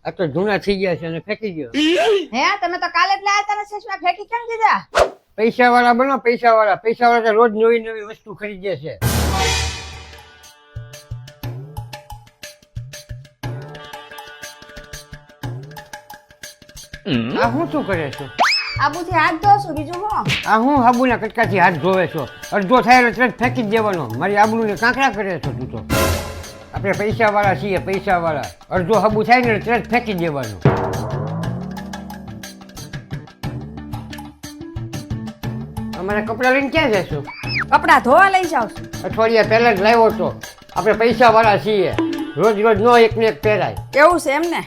આ તો જૂના થઈ ગયા છે અને ફેંકી ગયો. હે તમે તો કાલે જ લાયા હતા ને ચશ્મા ફેંકી કેમ દીધા? પૈસા વાળા બનો, પૈસા વાળા તો રોજ નવી નવી વસ્તુ ખરીદે છે. આ હું શું કરે છો? આબુથી હાથ ધોશું બીજું હું? આ હું હાબુના કટકાથી હાથ ધોવે છો? અડધો થાય એટલે તરત ફેંકી જ દેવાનો. મારી આબરૂને કાંકરા કરે છો તું તો. આપણે પૈસા વાળા છીએ, પૈસા વાળા. અડધો હાબુ થાય ને એટલે તરત ફેંકી દેવાનું. અમારા કપડા લઈને ક્યાં જશો? કપડા ધોવા લઈ જાવ છું. અઠવાડિયા પહેલા જ લાવ્યો તો. આપણે પૈસા વાળા છીએ, રોજ રોજ નો એક ને એક પહેરાય. એવું છે એમને?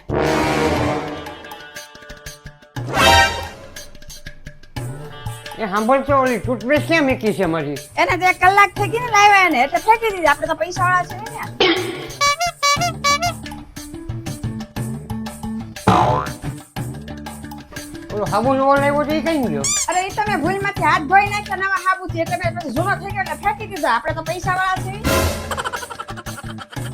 એ સાંભળશો, ઓલી ટૂથબ્રશ ક્યાં મૂકી છે મારી? એને તો 1 કલાક થઈ ગઈ ને લાવ્યા એને એટલે ફેંકી દીધી. આપણે તો પૈસા વાળા છે ને. ઓલો હાબુ નવો લાવ્યો તો એ કઈ ગયો? અરે એ તમે ભૂલમાંથી હાથ ધોઈ નાખ્યા નવા સાબુથી એટલે મેં પછી જૂનો થઈ ગયો એટલે ફેંકી દીધો. આપણે તો પૈસા વાળા છે.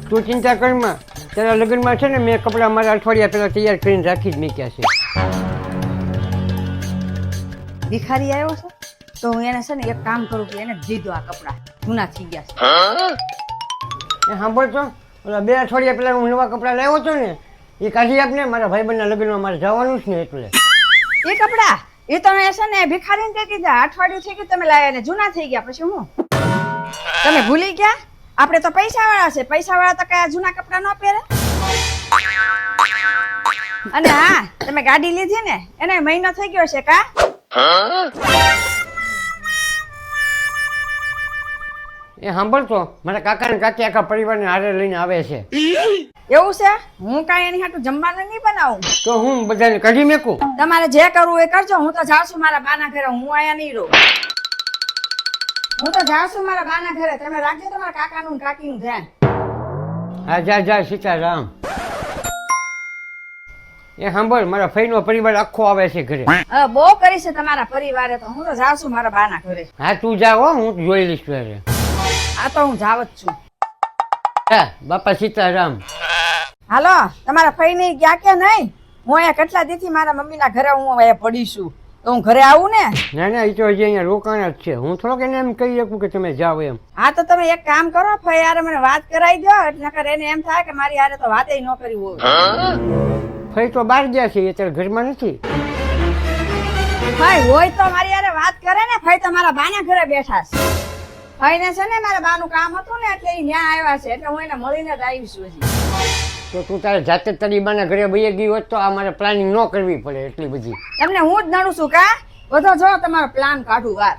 તું ચિંતા કરમાં. તારા લગ્નમાં છે ને મેં કપડા મારા અઠવાડિયા પહેલા તૈયાર કરીને રાખી જ મૂક્યા છે. ભિખારી આવ્યો છે તો હું એને છે ને એક કામ કરું કે એને દીધો આ કપડા જૂના થઈ ગયા છે. એ સાંભળતો, ઓલા 2 અઠવાડિયા પહેલા હું નવા કપડા લાવ્યો હતો ને એ કાઢી આપને. મારા ભાઈબંધના લગ્નમાં મારે જવાનું જ ને એટલે. એ કપડા એ તમે છે ને ભિખારીને દે દીધા. અઠવાડિયું થઈ ગયું તમે લાવ્યા ને જૂના થઈ ગયા. પછી હું તમે ભૂલી ગયા? આપણે તો પૈસા વાળા છે. પૈસા વાળા તો કયા જૂના કપડા ન પહેરે. અને હા, તમે ગાડી લીધી ને એને મહિનો થઈ ગયો છે કા? એ સાંભળતો, મારા કાકા ને કાકી આખા પરિવારને હારે લઈને આવે છે. એવું છે? હું કાંઈ એની હાટું જમવાનું નહીં બનાવું. તો હું બધાને કાઢી મેકું? તમારે જે કરવું એ કરજો. હું તો જાઉં છું મારા બાના ઘરે. હું અહીંયા નહીં રહું. હું તો જાઉં છું મારા બાના ઘરે. તમે રાખજો તમારા કાકાનું કાકીનું ધ્યાન. હા, જા જા સીતારામ. એ સાંભળ, મારા ફઈનો પરિવાર આખો આવે છે ઘરે. બહુ કરી છે તમારા પરિવારે તો. હું તો જાઉં છું મારા બાના ઘરે. હા, તું જા હો, હું જોઈ લઈશ ત્યારે. આ તો હું જાવ જ છું. હા, બાપા સીતારામ. હાલો, તમારા ફઈ નહીં ગયા કે નહીં? હું અહીંયા કેટલા દીથી મારા મમ્મીના ઘરે હું અહીંયા પડી છું. તો હું ઘરે આવું ને? ના ના, એ તો હજી અહીંયા રોકાણા જ છે. હું થોડોક એને એમ કહી શકું કે તમે જાઓ એમ. હા, તો તમે એક કામ કરો, ફઈ યાર મને વાત કરાવી દો. એટલે નકર એને એમ થાય કે મારી હારે તો વાતે ન કરી હોય. ફઈ તો બહાર ગયા છે, અત્યારે ઘરમાં નથી. ફઈ હોય તો મારી હારે વાત કરે ને. ફઈ તો મારા બાના ઘરે બેઠા છે. ફઈને છે ને મારા બાનું કામ હતું ને એટલે ત્યાં આવ્યા છે. એટલે હું એને મળીને જ આવી છું હજી. તો તું તારે જાતે જ તારી બાના ઘરે વહી ગઈ હોત તો આ મારે પ્લાનિંગ ન કરવી પડે એટલી બધી. તમને હું જ નડું છું કા? બધો જો તમારો પ્લાન કાઢું વાર.